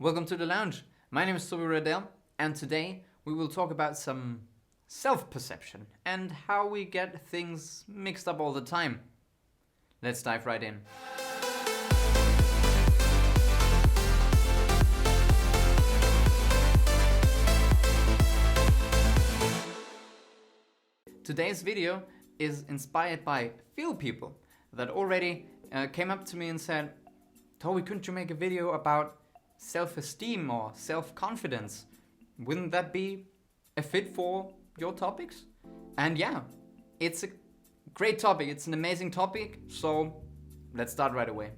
Welcome to the lounge. My name is Toby Roydell, and today we will talk about some self-perception and how we get things mixed up all the time. Let's dive right in. Today's video is inspired by a few people that already came up to me and said, Toby, couldn't you make a video about self-esteem or self-confidence? Wouldn't that be a fit for your topics? And yeah, it's a great topic. It's an amazing topic. So let's start right away.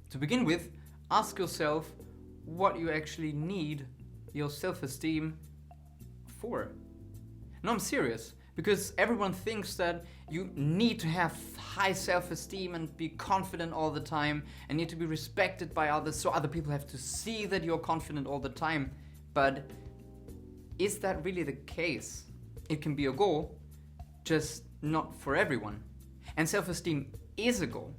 To begin with, ask yourself what you actually need your self-esteem for. No, I'm serious. Because everyone thinks that you need to have high self-esteem and be confident all the time and need to be respected by others, so other people have to see that you're confident all the time. But is that really the case? It can be a goal, just not for everyone. And self-esteem is a goal.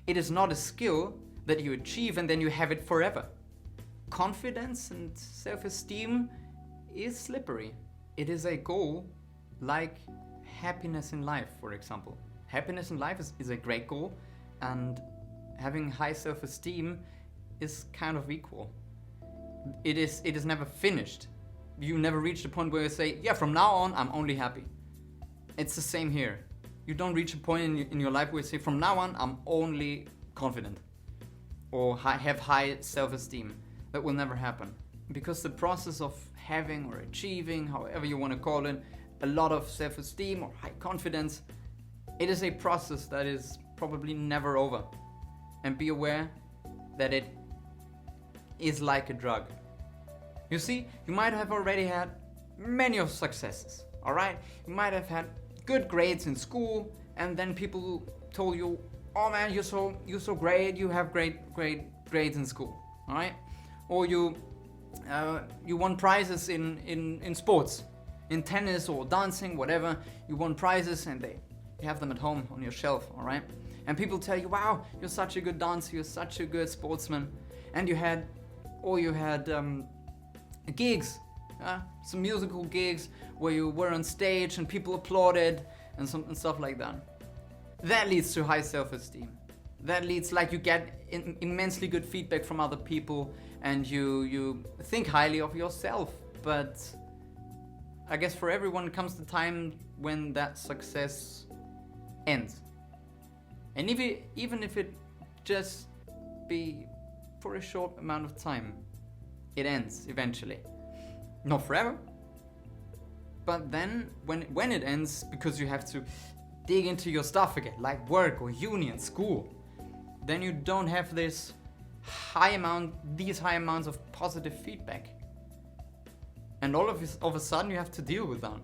It is not a skill that you achieve and then you have it forever. Confidence and self-esteem is slippery. It is a goal like happiness in life, for example. Happiness in life is a great goal, and having high self-esteem is kind of equal. It is never finished. You never reach the point where you say, yeah, from now on, I'm only happy. It's the same here. You don't reach a point in your life where you say, from now on, I'm only confident or have high self-esteem. That will never happen. Because the process of having or achieving, however you want to call it, a lot of self-esteem or high confidence, it is a process that is probably never over. And be aware that it is like a drug. You see, you might have already had many of successes, all right? You might have had good grades in school, and then people told you, oh man, you're so great, you have great grades in school, all right? Or you won prizes in sports. In tennis or dancing, whatever, you won prizes and you have them at home on your shelf, all right? And people tell you, wow, you're such a good dancer, you're such a good sportsman. And you had gigs, some musical gigs where you were on stage and people applauded and stuff like that. That leads to high self-esteem. That leads, like, you get immensely good feedback from other people and you think highly of yourself. But I guess for everyone comes the time when that success ends. And even if it just be for a short amount of time, it ends eventually. Not forever. But then when it ends, because you have to dig into your stuff again, like work or uni and school, then you don't have these high amounts of positive feedback. And all of a sudden you have to deal with that.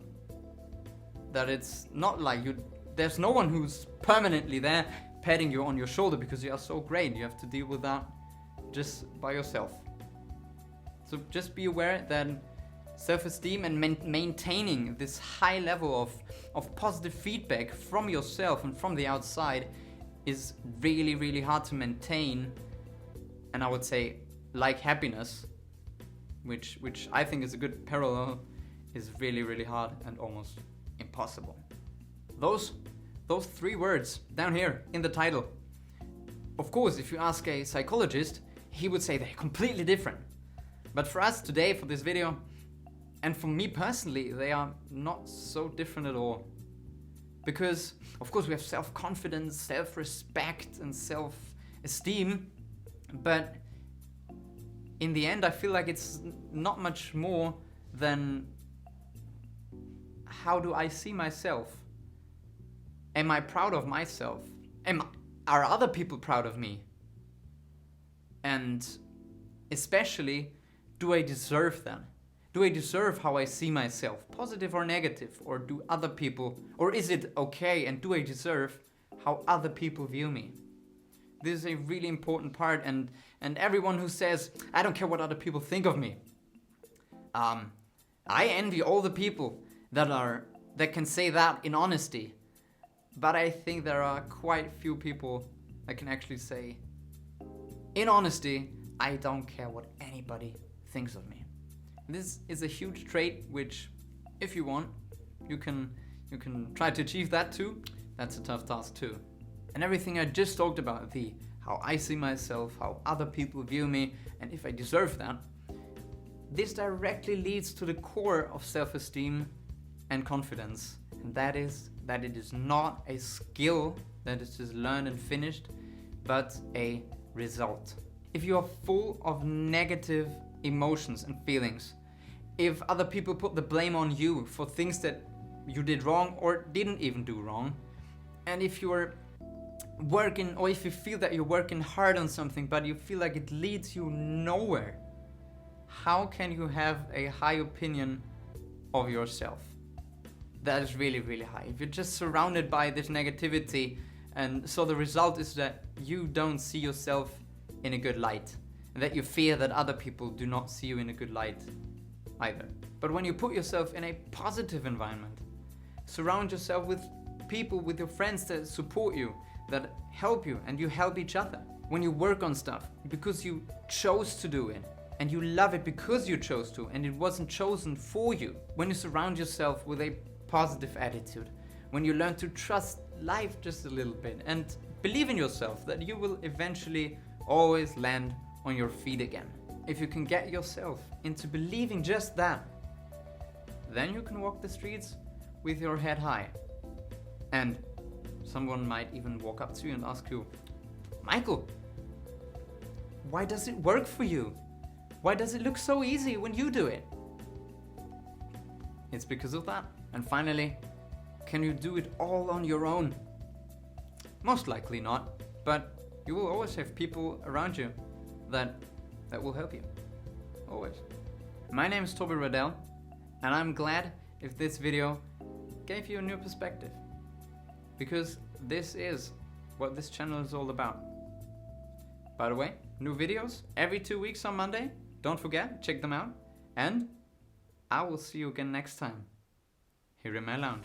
That it's not like there's no one who's permanently there patting you on your shoulder because you are so great. You have to deal with that just by yourself. So just be aware that self-esteem and maintaining this high level of positive feedback from yourself and from the outside is really, really hard to maintain. And I would say, like happiness, which I think is a good parallel, is really, really hard and almost impossible. Those three words down here in the title. Of course, if you ask a psychologist, he would say they're completely different. But for us today, for this video, and for me personally, they are not so different at all. Because, of course, we have self-confidence, self-respect, and self-esteem, but in the end, I feel like it's not much more than how do I see myself? Am I proud of myself? Are other people proud of me? And especially, do I deserve that? Do I deserve how I see myself, positive or negative? Or do other people, or is it okay, and do I deserve how other people view me? This is a really important part, and everyone who says, I don't care what other people think of me. I envy all the people that can say that in honesty. But I think there are quite few people that can actually say, in honesty, I don't care what anybody thinks of me. This is a huge trait which, if you want, you can try to achieve that too. That's a tough task too. And everything I just talked about, how I see myself, how other people view me, and if I deserve that, this directly leads to the core of self-esteem and confidence. And that is that it is not a skill that is just learned and finished, but a result. If you are full of negative emotions and feelings, if other people put the blame on you for things that you did wrong or didn't even do wrong, and if you're working, or if you feel that you're working hard on something but you feel like it leads you nowhere, how can you have a high opinion of yourself? That is really, really high. If you're just surrounded by this negativity, and so the result is that you don't see yourself in a good light, and that you fear that other people do not see you in a good light either. But when you put yourself in a positive environment, surround yourself with people, with your friends that support you, that help you, and you help each other. When you work on stuff because you chose to do it, and you love it because you chose to, and it wasn't chosen for you. When you surround yourself with a positive attitude, when you learn to trust life just a little bit and believe in yourself that you will eventually always land on your feet again. If you can get yourself into believing just that, then you can walk the streets with your head high. And someone might even walk up to you and ask you, Michael, why does it work for you? Why does it look so easy when you do it? It's because of that. And finally, can you do it all on your own? Most likely not, but you will always have people around you that will help you. Always. My name is Toby Roydell, and I'm glad if this video gave you a new perspective, because this is what this channel is all about. By the way, new videos every 2 weeks on Monday. Don't forget, check them out. And I will see you again next time here in my lounge.